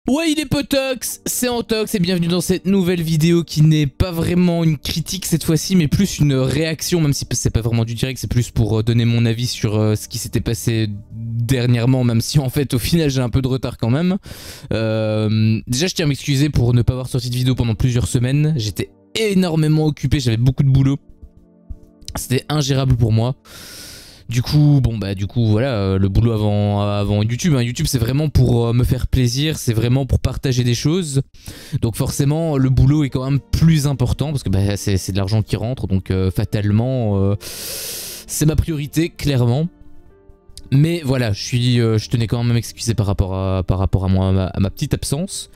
Ouais, il est potox, c'est Antox et bienvenue dans cette nouvelle vidéo qui n'est pas vraiment une critique cette fois-ci mais plus une réaction, même si c'est pas vraiment du direct, c'est plus pour donner mon avis sur ce qui s'était passé dernièrement, même si en fait au final j'ai un peu de retard quand même. Déjà je tiens à m'excuser pour ne pas avoir sorti de vidéo pendant plusieurs semaines, j'étais énormément occupé, j'avais beaucoup de boulot, c'était ingérable pour moi. Du coup, voilà, le boulot avant YouTube. Hein. YouTube, c'est vraiment pour me faire plaisir, c'est vraiment pour partager des choses. Donc forcément, le boulot est quand même plus important parce que c'est de l'argent qui rentre. Donc fatalement, c'est ma priorité, clairement. Mais voilà, je tenais quand même à m'excuser par rapport à moi, à ma petite absence.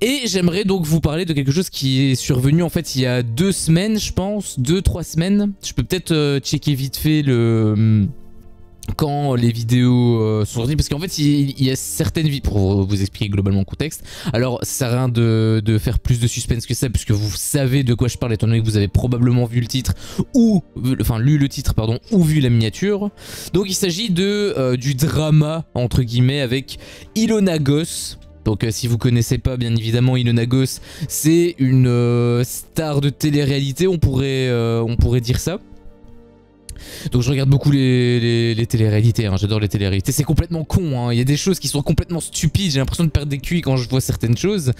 Et j'aimerais donc vous parler de quelque chose qui est survenu en fait il y a 2 semaines, je pense, 2-3 semaines. Je peux peut-être checker vite fait quand les vidéos sont sorties, parce qu'en fait il y a certaines vidéos, pour vous expliquer globalement le contexte. Alors ça sert à rien de faire plus de suspense que ça, puisque vous savez de quoi je parle étant donné que vous avez probablement vu le titre, ou enfin lu le titre pardon, ou vu la miniature. Donc il s'agit du drama entre guillemets avec Ilona Goss. Donc si vous connaissez pas, bien évidemment, Ilona Goss, c'est une star de télé-réalité, on pourrait dire ça. Donc je regarde beaucoup les télé-réalités, hein, j'adore les télé-réalités, c'est complètement con, hein. Il y a des choses qui sont complètement stupides, j'ai l'impression de perdre des QI quand je vois certaines choses,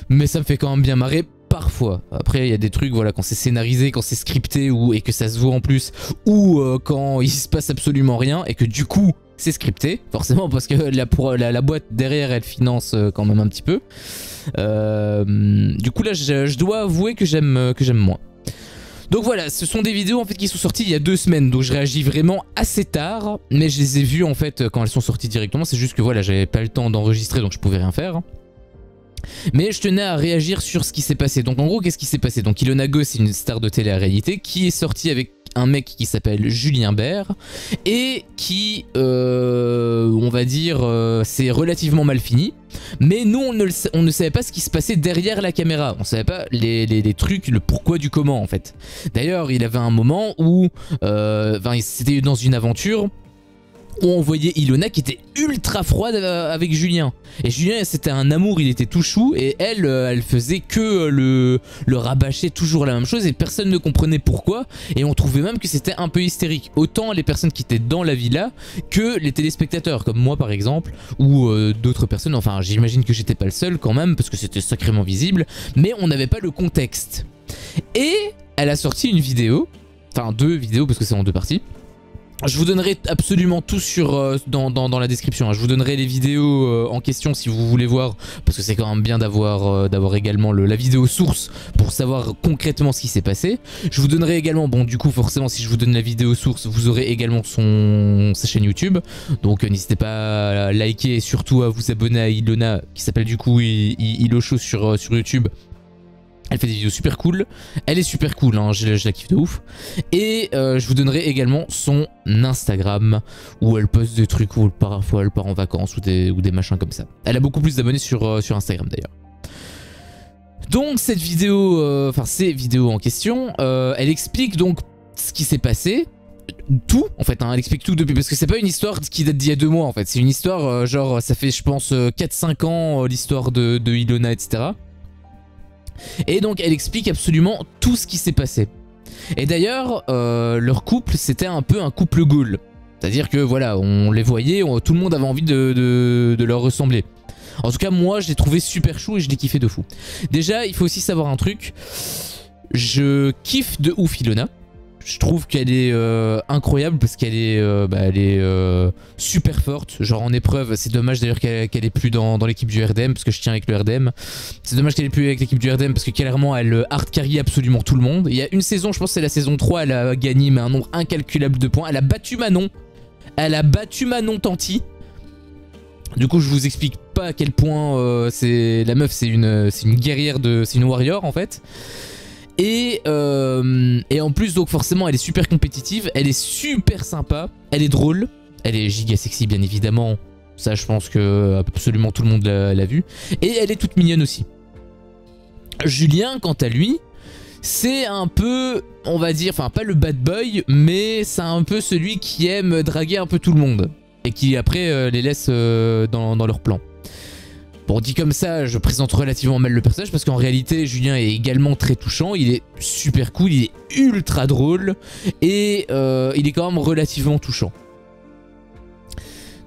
mais ça me fait quand même bien marrer parfois. Après il y a des trucs, voilà, quand c'est scénarisé, quand c'est scripté et que ça se voit en plus, ou quand il se passe absolument rien et que du coup c'est scripté, forcément, parce que la boîte derrière elle finance quand même un petit peu. Du coup là je dois avouer que j'aime moins. Donc voilà, ce sont des vidéos en fait qui sont sorties il y a 2 semaines, donc je réagis vraiment assez tard, mais je les ai vues en fait quand elles sont sorties directement, c'est juste que voilà, j'avais pas le temps d'enregistrer donc je pouvais rien faire. Mais je tenais à réagir sur ce qui s'est passé. Donc en gros, qu'est-ce qui s'est passé? Donc Ilona Goss, c'est une star de télé-réalité qui est sortie avec un mec qui s'appelle Julien Bert et qui, on va dire, c'est relativement mal fini. Mais nous, on ne savait pas ce qui se passait derrière la caméra. On savait pas les trucs, le pourquoi du comment en fait. D'ailleurs, il avait un moment où, c'était dans une aventure où on voyait Ilona qui était ultra froide avec Julien. Et Julien, c'était un amour, il était tout chou. Et elle faisait que le rabâcher toujours la même chose. Et personne ne comprenait pourquoi. Et on trouvait même que c'était un peu hystérique. Autant les personnes qui étaient dans la villa que les téléspectateurs, comme moi par exemple. Ou d'autres personnes. Enfin, j'imagine que j'étais pas le seul quand même, parce que c'était sacrément visible. Mais on n'avait pas le contexte. Et elle a sorti une vidéo. Enfin, 2 vidéos, parce que c'est en 2 parties. Je vous donnerai absolument tout dans la description, hein. Je vous donnerai les vidéos en question si vous voulez voir, parce que c'est quand même bien d'avoir également la vidéo source pour savoir concrètement ce qui s'est passé. Je vous donnerai également, bon du coup forcément si je vous donne la vidéo source, vous aurez également sa chaîne YouTube. Donc n'hésitez pas à liker et surtout à vous abonner à Ilona, qui s'appelle du coup Ilosho sur YouTube. Elle fait des vidéos super cool, elle est super cool, hein, je la kiffe de ouf. Et je vous donnerai également son Instagram où elle poste des trucs où parfois elle part en vacances ou des machins comme ça. Elle a beaucoup plus d'abonnés sur Instagram d'ailleurs. Donc cette vidéo, ces vidéos en question, elle explique donc ce qui s'est passé. Tout en fait, hein, elle explique tout depuis, parce que c'est pas une histoire qui date d'il y a 2 mois en fait. C'est une histoire genre ça fait je pense 4-5 ans l'histoire de Ilona etc. Et donc elle explique absolument tout ce qui s'est passé. Et d'ailleurs leur couple c'était un peu un couple goal. C'est à dire que voilà, on les voyait, tout le monde avait envie de leur ressembler. En tout cas moi je l'ai trouvé super chou et je l'ai kiffé de fou. Déjà il faut aussi savoir un truc, je kiffe de ouf Ilona. Je trouve qu'elle est incroyable parce qu'elle est, super forte. Genre en épreuve, c'est dommage d'ailleurs qu'elle est plus dans l'équipe du RDM parce que je tiens avec le RDM. C'est dommage qu'elle est plus avec l'équipe du RDM parce que clairement elle hard carry absolument tout le monde. Il y a une saison, je pense que c'est la saison 3, elle a gagné mais un nombre incalculable de points. Elle a battu Manon. Elle a battu Manon Tanti. Du coup je vous explique pas à quel point la meuf c'est une guerrière, c'est une warrior en fait. Et en plus donc forcément elle est super compétitive, elle est super sympa, elle est drôle, elle est giga sexy bien évidemment, ça je pense que absolument tout le monde l'a vu, et elle est toute mignonne aussi. Julien quant à lui, c'est un peu, on va dire, enfin pas le bad boy, mais c'est un peu celui qui aime draguer un peu tout le monde, et qui après les laisse dans leur plan. Bon, dit comme ça, je présente relativement mal le personnage parce qu'en réalité, Julien est également très touchant. Il est super cool, il est ultra drôle et il est quand même relativement touchant.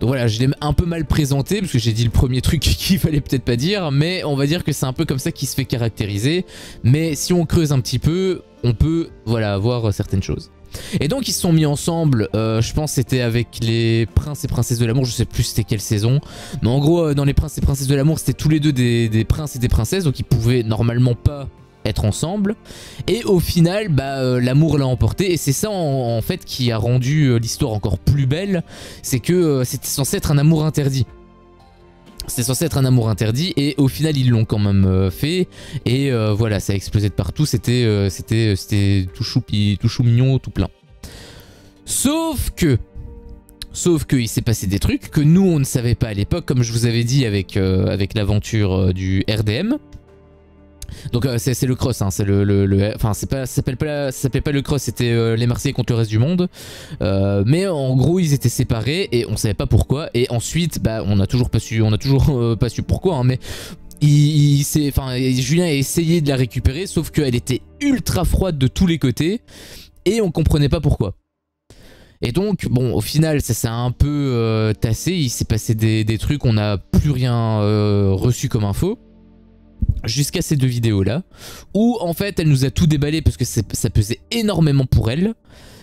Donc voilà, je l'ai un peu mal présenté parce que j'ai dit le premier truc qu'il fallait peut-être pas dire, mais on va dire que c'est un peu comme ça qu'il se fait caractériser. Mais si on creuse un petit peu, on peut voilà voir certaines choses. Et donc ils se sont mis ensemble, je pense c'était avec les princes et princesses de l'amour, je sais plus c'était quelle saison. Mais en gros dans les princes et princesses de l'amour c'était tous les deux des princes et des princesses, donc ils pouvaient normalement pas être ensemble. Et au final l'amour l'a emporté et c'est ça en fait qui a rendu l'histoire encore plus belle. C'est que c'était censé être un amour interdit. C'était censé être un amour interdit et au final ils l'ont quand même fait et voilà, ça a explosé de partout, c'était tout chou mignon, tout plein. Sauf que il s'est passé des trucs que nous on ne savait pas à l'époque, comme je vous avais dit avec l'aventure du RDM. Donc c'est le cross, hein, c'est enfin ça s'appelle pas le cross, c'était les Marseillais contre le reste du monde. Mais en gros ils étaient séparés et on savait pas pourquoi. Et ensuite on a toujours pas su pourquoi, hein, mais Julien a essayé de la récupérer, sauf qu'elle était ultra froide de tous les côtés et on comprenait pas pourquoi. Et donc, bon, au final, ça s'est un peu tassé, il s'est passé des trucs, on n'a plus rien reçu comme info. Jusqu'à ces deux vidéos là où en fait elle nous a tout déballé parce que ça pesait énormément pour elle.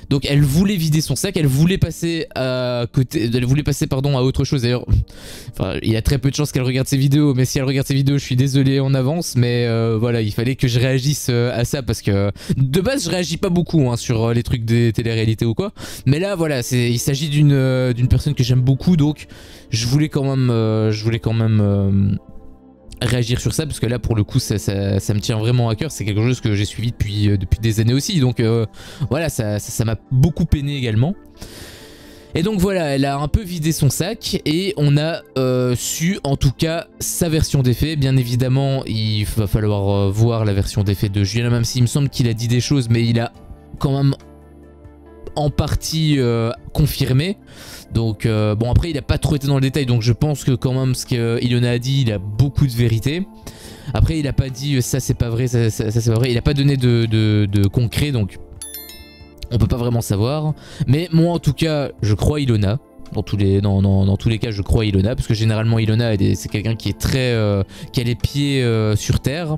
Donc elle voulait vider son sac, elle voulait passer à autre chose. D'ailleurs, enfin, il y a très peu de chances qu'elle regarde ces vidéos, mais si elle regarde ces vidéos, je suis désolé en avance, mais voilà, il fallait que je réagisse à ça parce que de base je réagis pas beaucoup hein, sur les trucs des télé-réalités ou quoi. Mais là voilà, il s'agit d'une personne que j'aime beaucoup, donc je voulais quand même réagir sur ça parce que là pour le coup ça me tient vraiment à cœur, c'est quelque chose que j'ai suivi depuis des années aussi, donc voilà, ça m'a beaucoup peiné également. Et donc voilà, elle a un peu vidé son sac et on a su en tout cas sa version des faits. Bien évidemment il va falloir voir la version des faits de Julien, même s'il me semble qu'il a dit des choses mais il a quand même en partie confirmé. Donc bon, après il a pas trop été dans le détail, donc je pense que quand même ce qu'Ilona a dit, il a beaucoup de vérité. Après il a pas dit ça c'est pas vrai, ça c'est pas vrai, il a pas donné de concret, donc on peut pas vraiment savoir. Mais moi en tout cas je crois Ilona. Dans tous les cas je crois Ilona, parce que généralement Ilona c'est quelqu'un qui est très qui a les pieds sur terre.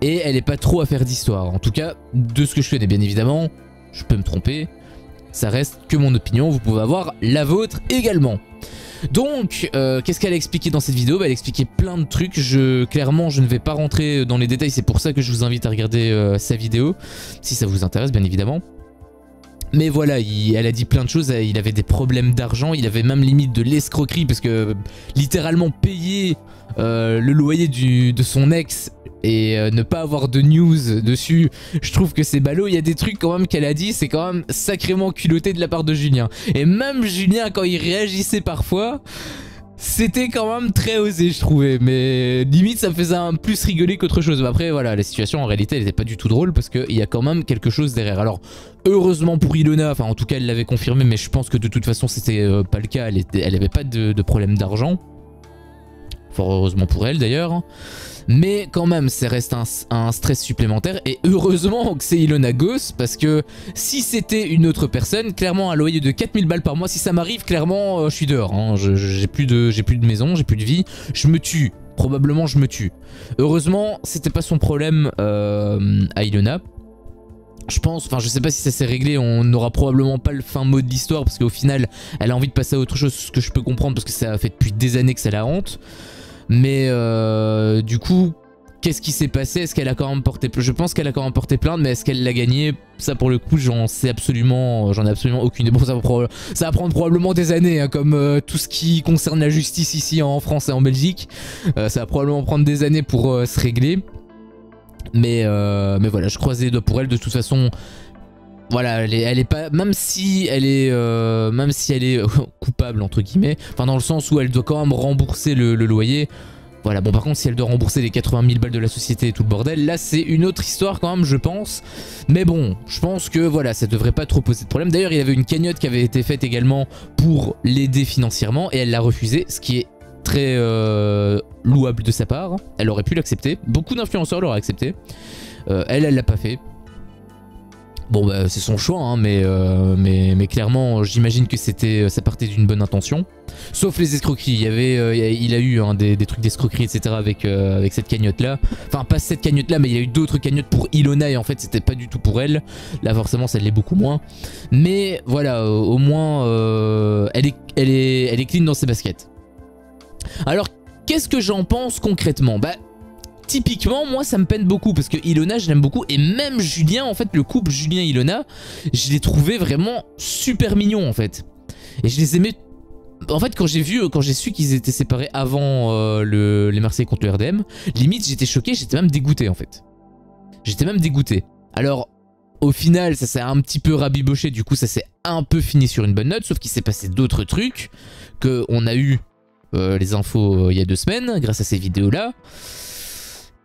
Et elle est pas trop à faire d'histoire, en tout cas de ce que je connais. Bien évidemment je peux me tromper, ça reste que mon opinion, vous pouvez avoir la vôtre également. Donc, qu'est-ce qu'elle a expliqué dans cette vidéo? Elle a expliqué plein de trucs, clairement je ne vais pas rentrer dans les détails, c'est pour ça que je vous invite à regarder sa vidéo, si ça vous intéresse bien évidemment. Mais voilà, elle a dit plein de choses, il avait des problèmes d'argent, il avait même limite de l'escroquerie, parce que littéralement payer le loyer de son ex et ne pas avoir de news dessus, je trouve que c'est ballot. Il y a des trucs quand même qu'elle a dit, c'est quand même sacrément culotté de la part de Julien. Et même Julien, quand il réagissait parfois, c'était quand même très osé, je trouvais. Mais limite ça me faisait un plus rigoler qu'autre chose. Mais après voilà, la situation en réalité elle était pas du tout drôle, parce qu'il y a quand même quelque chose derrière. Alors heureusement pour Ilona, enfin en tout cas elle l'avait confirmé, mais je pense que de toute façon c'était pas le cas. Elle avait pas de problème d'argent, fort heureusement pour elle d'ailleurs. Mais quand même ça reste un stress supplémentaire. Et heureusement que c'est Ilona Goss, parce que si c'était une autre personne, clairement un loyer de 4000 balles par mois, si ça m'arrive, clairement je suis dehors, hein. J'ai plus de maison, j'ai plus de vie, je me tue, probablement je me tue. Heureusement c'était pas son problème à Ilona. Je pense, enfin je sais pas si ça s'est réglé, on n'aura probablement pas le fin mot de l'histoire, parce qu'au final elle a envie de passer à autre chose, ce que je peux comprendre parce que ça fait depuis des années que ça la hante. Mais du coup, qu'est-ce qui s'est passé? Est-ce qu'elle a quand même porté plainte? Je pense qu'elle a quand même porté plainte, mais est-ce qu'elle l'a gagné? Ça pour le coup, j'en ai absolument aucune. Bon, ça va prendre probablement des années, hein, comme tout ce qui concerne la justice ici en France et en Belgique. Ça va probablement prendre des années pour se régler. Mais voilà, je croise les doigts pour elle. De toute façon, voilà, elle est pas, même si elle est coupable entre guillemets, enfin dans le sens où elle doit quand même rembourser le loyer. Voilà, bon par contre si elle doit rembourser les 80 000 balles de la société et tout le bordel, là c'est une autre histoire quand même je pense. Mais bon, je pense que voilà, ça devrait pas trop poser de problème. D'ailleurs il y avait une cagnotte qui avait été faite également pour l'aider financièrement et elle l'a refusé, ce qui est très louable de sa part. Elle aurait pu l'accepter. Beaucoup d'influenceurs l'auraient accepté. Elle l'a pas fait. Bon bah c'est son choix hein, mais clairement j'imagine que ça partait d'une bonne intention. Sauf les escroqueries, il a eu hein, des trucs d'escroquerie etc avec cette cagnotte là. Enfin pas cette cagnotte là mais il y a eu d'autres cagnottes pour Ilona et en fait c'était pas du tout pour elle. Là forcément ça l'est beaucoup moins. Mais voilà au moins elle est clean dans ses baskets. Alors qu'est-ce que j'en pense concrètement? Bah typiquement, moi ça me peine beaucoup parce que Ilona je l'aime beaucoup et même Julien, en fait le couple Julien-Ilona, je l'ai trouvé vraiment super mignon en fait. Et je les aimais, en fait quand j'ai su qu'ils étaient séparés avant les Marseillais contre le RDM, limite j'étais choqué, j'étais même dégoûté en fait. J'étais même dégoûté. Alors au final ça s'est un petit peu rabiboché, du coup ça s'est un peu fini sur une bonne note, sauf qu'il s'est passé d'autres trucs, qu'on a eu les infos il y a 2 semaines grâce à ces vidéos là.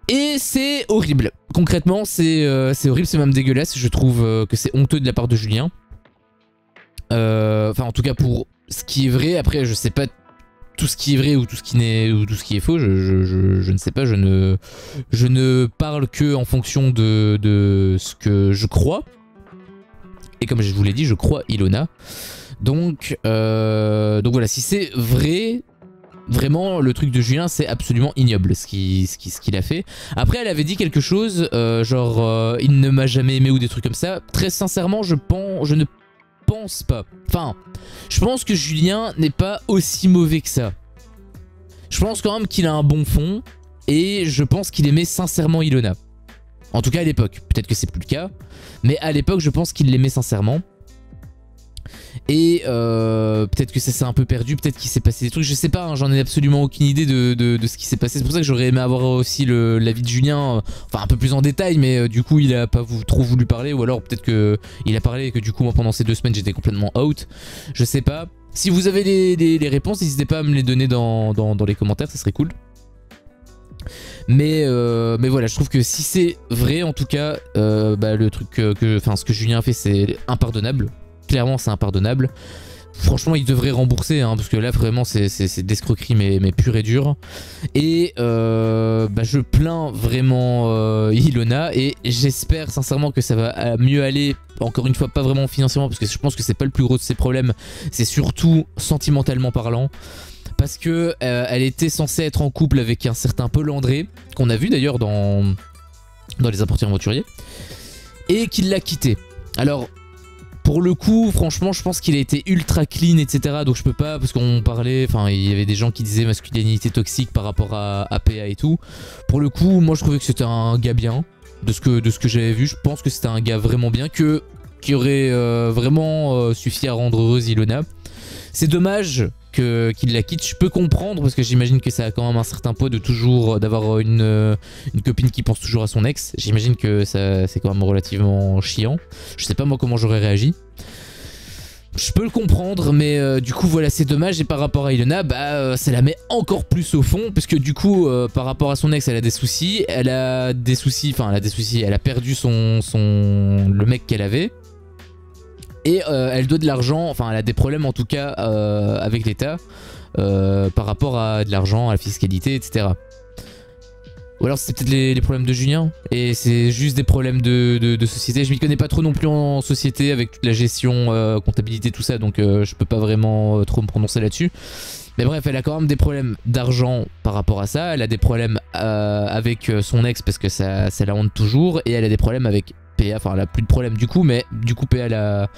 Et c'est horrible. Concrètement, c'est horrible, c'est même dégueulasse. Je trouve que c'est honteux de la part de Julien. Enfin, en tout cas pour ce qui est vrai. Après, je sais pas tout ce qui est vrai ou tout ce qui est faux. Je ne sais pas. Je ne parle que en fonction de ce que je crois. Et comme je vous l'ai dit, je crois Ilona. Donc voilà, si c'est vrai. Vraiment, le truc de Julien, c'est absolument ignoble ce qu'il a fait. Après, elle avait dit quelque chose, genre il ne m'a jamais aimé ou des trucs comme ça. Très sincèrement, je ne pense pas. Enfin, je pense que Julien n'est pas aussi mauvais que ça. Je pense quand même qu'il a un bon fond et je pense qu'il aimait sincèrement Ilona. En tout cas à l'époque. Peut-être que c'est plus le cas, mais à l'époque, je pense qu'il l'aimait sincèrement. Et peut-être que ça s'est un peu perdu, peut-être qu'il s'est passé des trucs, je sais pas, hein, j'en ai absolument aucune idée de ce qui s'est passé. C'est pour ça que j'aurais aimé avoir aussi l'avis de Julien, enfin un peu plus en détail, mais du coup il a pas trop voulu parler, ou alors peut-être qu'il a parlé et que du coup moi pendant ces 2 semaines j'étais complètement out, je sais pas. Si vous avez les réponses, n'hésitez pas à me les donner dans les commentaires, ça serait cool. Mais voilà, je trouve que si c'est vrai en tout cas, bah, le truc ce que Julien a fait c'est impardonnable. Clairement c'est impardonnable. Franchement il devrait rembourser hein, parce que là vraiment c'est d'escroquerie mais pure et dure. Et bah, je plains vraiment Ilona et j'espère sincèrement que ça va mieux aller. Encore une fois pas vraiment financièrement parce que je pense que c'est pas le plus gros de ses problèmes. C'est surtout sentimentalement parlant. Parce que elle était censée être en couple avec un certain Paul André, qu'on a vu d'ailleurs dans Les Apprentiers Aventuriers, et qu'il l'a quitté. Alors pour le coup, franchement, je pense qu'il a été ultra clean, etc. Donc je peux pas, parce qu'on parlait, enfin, il y avait des gens qui disaient masculinité toxique par rapport à PA et tout. Pour le coup, moi je trouvais que c'était un gars bien, de ce que j'avais vu. Je pense que c'était un gars vraiment bien, qui aurait vraiment suffi à rendre heureuse Ilona. C'est dommage qu'il la quitte, je peux comprendre parce que j'imagine que ça a quand même un certain poids de toujours d'avoir une copine qui pense toujours à son ex. J'imagine que c'est quand même relativement chiant. Je sais pas moi comment j'aurais réagi. Je peux le comprendre mais du coup voilà c'est dommage. Et par rapport à Ilona bah ça la met encore plus au fond parce que du coup par rapport à son ex elle a des soucis. Elle a perdu le mec qu'elle avait. Et elle doit de l'argent, enfin elle a des problèmes en tout cas avec l'État par rapport à de l'argent, à la fiscalité, etc. Ou alors c'est peut-être les problèmes de Julien et c'est juste des problèmes de société. Je m'y connais pas trop non plus en société avec toute la gestion, comptabilité, tout ça, donc je peux pas vraiment trop me prononcer là-dessus. Mais bref, elle a quand même des problèmes d'argent par rapport à ça. Elle a des problèmes avec son ex parce que ça la honte toujours. Et elle a des problèmes avec PA, enfin elle a plus de problème du coup, mais du coup PA l'a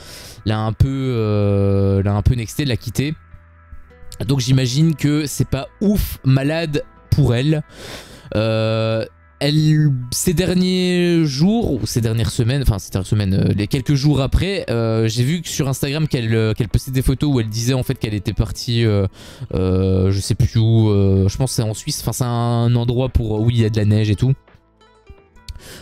un peu nexté, l'a quitté. Donc j'imagine que c'est pas ouf malade pour elle. Ces derniers jours, ou ces dernières semaines, les quelques jours après, j'ai vu que sur Instagram qu'elle postait des photos où elle disait en fait qu'elle était partie, je sais plus où, je pense que c'est en Suisse, enfin c'est un endroit où il y a de la neige et tout.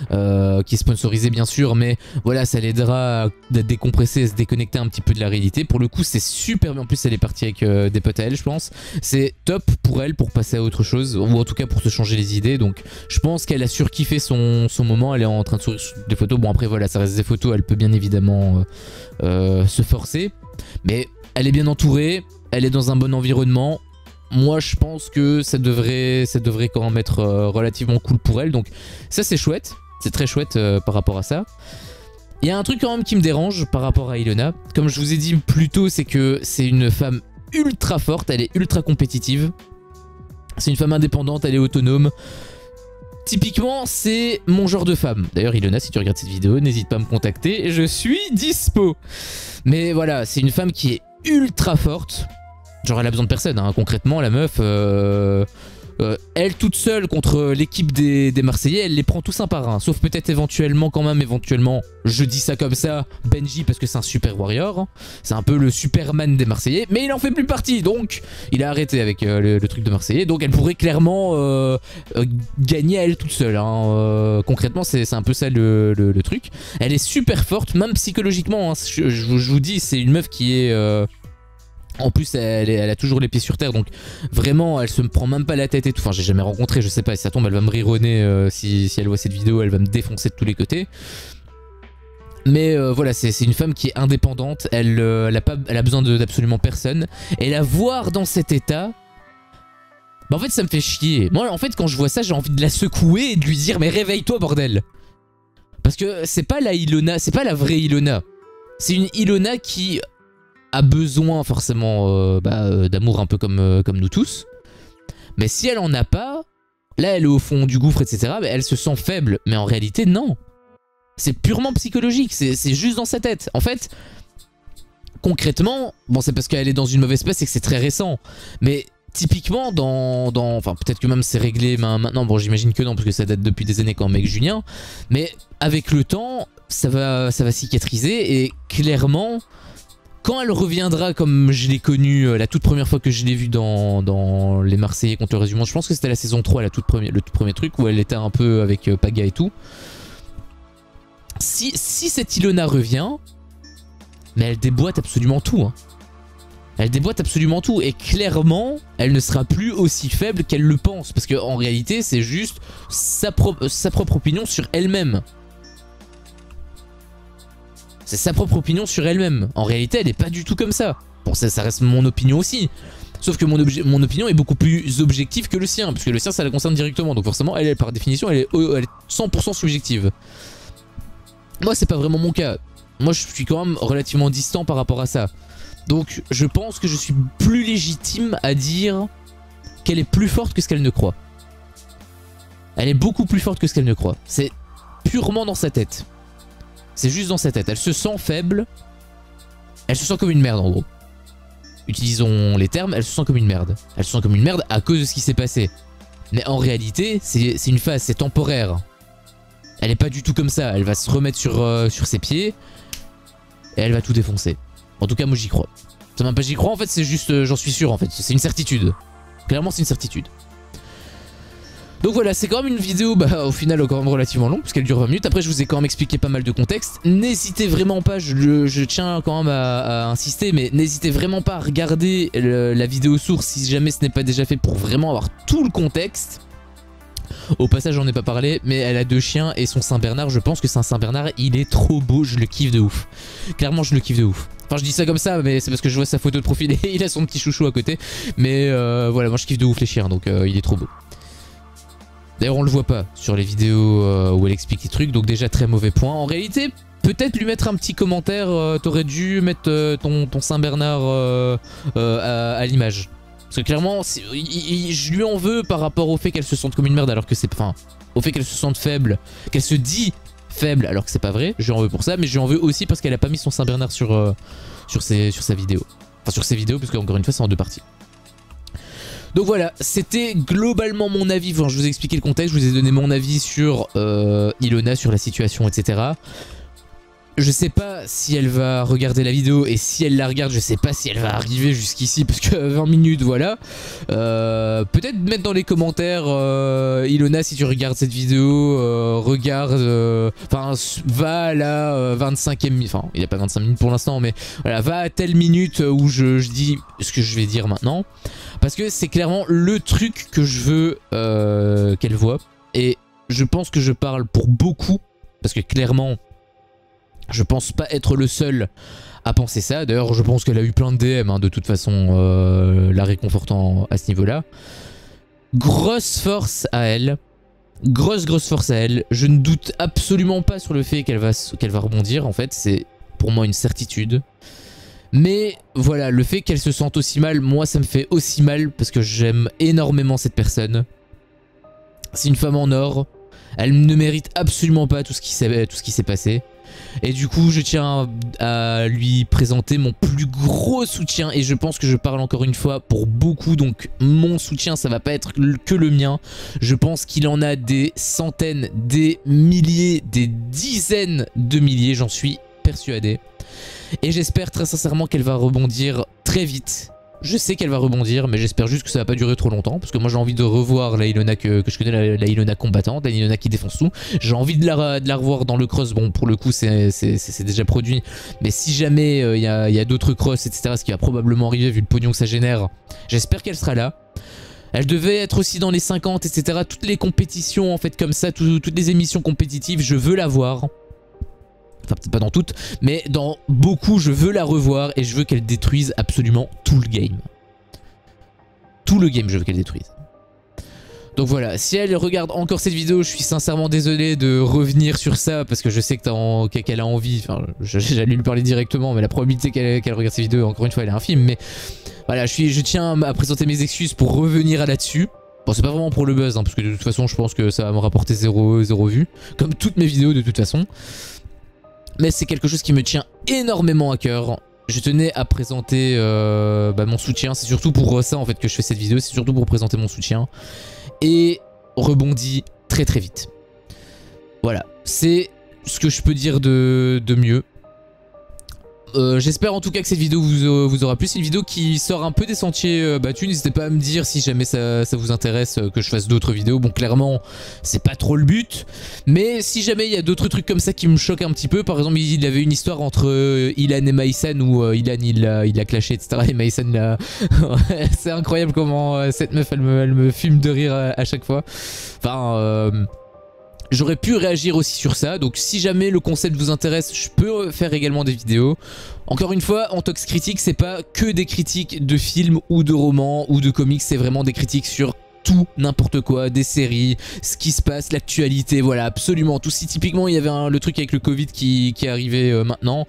Qui est sponsorisé bien sûr, mais voilà, ça l'aidera à décompresser, à se déconnecter un petit peu de la réalité. Pour le coup c'est super bien, en plus elle est partie avec des potes à elle je pense. C'est top pour elle pour passer à autre chose, ou en tout cas pour se changer les idées. Donc je pense qu'elle a surkiffé son moment, elle est en train de sourire sur des photos. Bon après voilà, ça reste des photos, elle peut bien évidemment se forcer, mais elle est bien entourée, elle est dans un bon environnement. moi je pense que ça devrait quand même être relativement cool pour elle. Donc ça c'est chouette, c'est très chouette par rapport à ça. Il y a un truc quand même qui me dérange par rapport à Ilona. Comme je vous ai dit plus tôt, c'est que c'est une femme ultra forte, elle est ultra compétitive. C'est une femme indépendante, elle est autonome. Typiquement, c'est mon genre de femme. D'ailleurs, Ilona, si tu regardes cette vidéo, n'hésite pas à me contacter, je suis dispo. Mais voilà, c'est une femme qui est ultra forte. Genre, elle a besoin de personne, hein. Concrètement, la meuf... elle toute seule contre l'équipe des Marseillais, elle les prend tous un par un. Sauf peut-être éventuellement, je dis ça comme ça, Benji parce que c'est un super warrior. C'est un peu le Superman des Marseillais, mais il en fait plus partie, donc il a arrêté avec le truc de Marseillais. Donc elle pourrait clairement gagner à elle toute seule, hein. Concrètement, c'est un peu ça le truc. Elle est super forte, même psychologiquement, hein. Je vous dis, c'est une meuf qui est... En plus, elle a toujours les pieds sur terre, donc vraiment, elle se me prend même pas la tête et tout. Enfin, j'ai jamais rencontré, je sais pas, si ça tombe, elle va me rironner si elle voit cette vidéo, elle va me défoncer de tous les côtés. Mais voilà, c'est une femme qui est indépendante, elle a besoin d'absolument personne. Et la voir dans cet état, bah en fait, ça me fait chier. Moi, en fait, quand je vois ça, j'ai envie de la secouer et de lui dire, mais réveille-toi, bordel. Parce que c'est pas la Ilona, c'est pas la vraie Ilona. C'est une Ilona qui... a besoin forcément d'amour un peu comme nous tous. Mais si elle en a pas, là elle est au fond du gouffre, etc. Elle se sent faible. Mais en réalité, non. C'est purement psychologique, c'est juste dans sa tête. En fait, concrètement, bon c'est parce qu'elle est dans une mauvaise place et que c'est très récent. Mais typiquement enfin peut-être que même c'est réglé maintenant, bon j'imagine que non parce que ça date depuis des années quand même avec Julien. Mais avec le temps, ça va cicatriser et clairement... Quand elle reviendra comme je l'ai connue la toute première fois que je l'ai vue dans les Marseillais contre le Résumé, je pense que c'était la saison 3, le tout premier truc où elle était un peu avec Paga et tout. Si cette Ilona revient, mais elle déboîte absolument tout. Hein. Elle déboîte absolument tout et clairement, elle ne sera plus aussi faible qu'elle le pense. Parce qu'en réalité, c'est juste sa propre opinion sur elle-même. C'est sa propre opinion sur elle-même. En réalité, elle n'est pas du tout comme ça. Bon, ça reste mon opinion aussi. Sauf que mon opinion est beaucoup plus objective que le sien. Parce que le sien, ça la concerne directement. Donc forcément, elle par définition, elle est 100% subjective. Moi, c'est pas vraiment mon cas. Moi, je suis quand même relativement distant par rapport à ça. Donc, je pense que je suis plus légitime à dire qu'elle est plus forte que ce qu'elle ne croit. Elle est beaucoup plus forte que ce qu'elle ne croit. C'est purement dans sa tête. C'est juste dans sa tête. Elle se sent faible. Elle se sent comme une merde en gros. Utilisons les termes, elle se sent comme une merde. Elle se sent comme une merde à cause de ce qui s'est passé. Mais en réalité, c'est une phase, c'est temporaire. Elle est pas du tout comme ça. Elle va se remettre sur ses pieds. Et elle va tout défoncer. En tout cas, moi j'y crois. Ça m'a pas j'y crois en fait, c'est juste, j'en suis sûr en fait. C'est une certitude. Clairement, c'est une certitude. Donc voilà, c'est quand même une vidéo au final quand même relativement longue parce qu'elle dure 20 minutes. Après je vous ai quand même expliqué pas mal de contexte. N'hésitez vraiment pas, je tiens quand même à insister, mais n'hésitez vraiment pas à regarder la vidéo source si jamais ce n'est pas déjà fait pour vraiment avoir tout le contexte. Au passage j'en ai pas parlé, mais elle a 2 chiens et son Saint-Bernard, je pense que c'est un Saint-Bernard, il est trop beau, je le kiffe de ouf. Clairement je le kiffe de ouf. Enfin je dis ça comme ça, mais c'est parce que je vois sa photo de profil et il a son petit chouchou à côté. Mais voilà, moi je kiffe de ouf les chiens, donc il est trop beau. D'ailleurs on le voit pas sur les vidéos où elle explique les trucs, donc déjà très mauvais point. En réalité, peut-être lui mettre un petit commentaire, t'aurais dû mettre ton Saint-Bernard à l'image. Parce que clairement, je lui en veux par rapport au fait qu'elle se sente comme une merde alors que c'est... Enfin, au fait qu'elle se sente faible, qu'elle se dit faible alors que c'est pas vrai, je lui en veux pour ça, mais je lui en veux aussi parce qu'elle a pas mis son Saint-Bernard sur sa vidéo. Enfin sur ses vidéos, parce qu'encore une fois c'est en 2 parties. Donc voilà, c'était globalement mon avis, enfin, je vous ai expliqué le contexte, je vous ai donné mon avis sur Ilona, sur la situation, etc. Je sais pas si elle va regarder la vidéo et si elle la regarde, je sais pas si elle va arriver jusqu'ici parce que 20 minutes, voilà. Peut-être mettre dans les commentaires, Ilona, si tu regardes cette vidéo, regarde, enfin, va à la 25e minute, enfin, il n'y a pas 25 minutes pour l'instant, mais voilà, va à telle minute où je dis ce que je vais dire maintenant. Parce que c'est clairement le truc que je veux qu'elle voit. Et je pense que je parle pour beaucoup, parce que clairement... Je pense pas être le seul à penser ça. D'ailleurs, je pense qu'elle a eu plein de DM, hein, de toute façon, la réconfortant à ce niveau-là. Grosse force à elle. Grosse force à elle. Je ne doute absolument pas sur le fait qu'elle va rebondir. En fait, c'est pour moi une certitude. Mais voilà, le fait qu'elle se sente aussi mal, moi ça me fait aussi mal parce que j'aime énormément cette personne. C'est une femme en or. Elle ne mérite absolument pas tout ce qui s'est passé. Et du coup, je tiens à lui présenter mon plus gros soutien. Et je pense que je parle encore une fois pour beaucoup. Donc mon soutien, ça va pas être que le mien. Je pense qu'il en a des centaines, des milliers, des dizaines de milliers. J'en suis persuadé. Et j'espère très sincèrement qu'elle va rebondir très vite. Je sais qu'elle va rebondir, mais j'espère juste que ça va pas durer trop longtemps. Parce que moi j'ai envie de revoir la Ilona que je connais, la Ilona combattante, la Ilona qui défonce tout. J'ai envie de la revoir dans le cross. Bon, pour le coup c'est déjà produit. Mais si jamais il y a d'autres cross, etc., ce qui va probablement arriver vu le pognon que ça génère, j'espère qu'elle sera là. Elle devait être aussi dans les 50, etc. Toutes les compétitions en fait comme ça, toutes les émissions compétitives, je veux la voir. Enfin peut-être pas dans toutes, mais dans beaucoup je veux la revoir et je veux qu'elle détruise absolument tout le game. Tout le game je veux qu'elle détruise. Donc voilà, si elle regarde encore cette vidéo, je suis sincèrement désolé de revenir sur ça parce que je sais qu'elle a envie, enfin j'allais lui parler directement mais la probabilité qu'elle regarde cette vidéo, encore une fois elle est infime, mais voilà, je tiens à présenter mes excuses pour revenir là-dessus. Bon c'est pas vraiment pour le buzz hein, parce que de toute façon je pense que ça va me rapporter 0 vues, comme toutes mes vidéos de toute façon. Mais c'est quelque chose qui me tient énormément à cœur. Je tenais à présenter mon soutien. C'est surtout pour ça en fait que je fais cette vidéo. C'est surtout pour présenter mon soutien. Et rebondit très vite. Voilà. C'est ce que je peux dire de mieux. J'espère en tout cas que cette vidéo vous aura plu. C'est une vidéo qui sort un peu des sentiers battus. N'hésitez pas à me dire si jamais ça vous intéresse que je fasse d'autres vidéos. Bon clairement c'est pas trop le but. Mais si jamais il y a d'autres trucs comme ça qui me choquent un petit peu. Par exemple il y avait une histoire entre Ilan et Maïsan où Ilan il a clashé etc. Et Maïsan l'a... C'est incroyable comment cette meuf elle me fume de rire à chaque fois. Enfin... J'aurais pu réagir aussi sur ça, donc si jamais le concept vous intéresse, je peux faire également des vidéos. Encore une fois, en Tox Critique, c'est pas que des critiques de films ou de romans ou de comics, c'est vraiment des critiques sur tout, n'importe quoi, des séries, ce qui se passe, l'actualité, voilà, absolument tout. Si typiquement il y avait le truc avec le Covid qui est arrivé maintenant,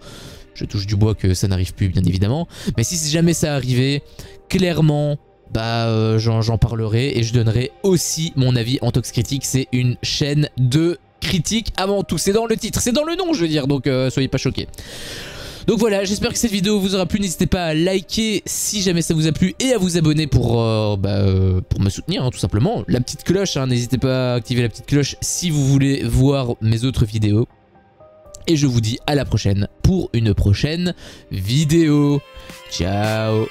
je touche du bois que ça n'arrive plus bien évidemment, mais si jamais ça arrivait, clairement... j'en parlerai et je donnerai aussi mon avis en Tox Critique. C'est une chaîne de critique avant tout. C'est dans le titre, c'est dans le nom je veux dire, donc soyez pas choqués. Donc voilà, j'espère que cette vidéo vous aura plu. N'hésitez pas à liker si jamais ça vous a plu et à vous abonner pour me soutenir hein, tout simplement. La petite cloche, hein, n'hésitez pas à activer la petite cloche si vous voulez voir mes autres vidéos. Et je vous dis à la prochaine pour une prochaine vidéo. Ciao.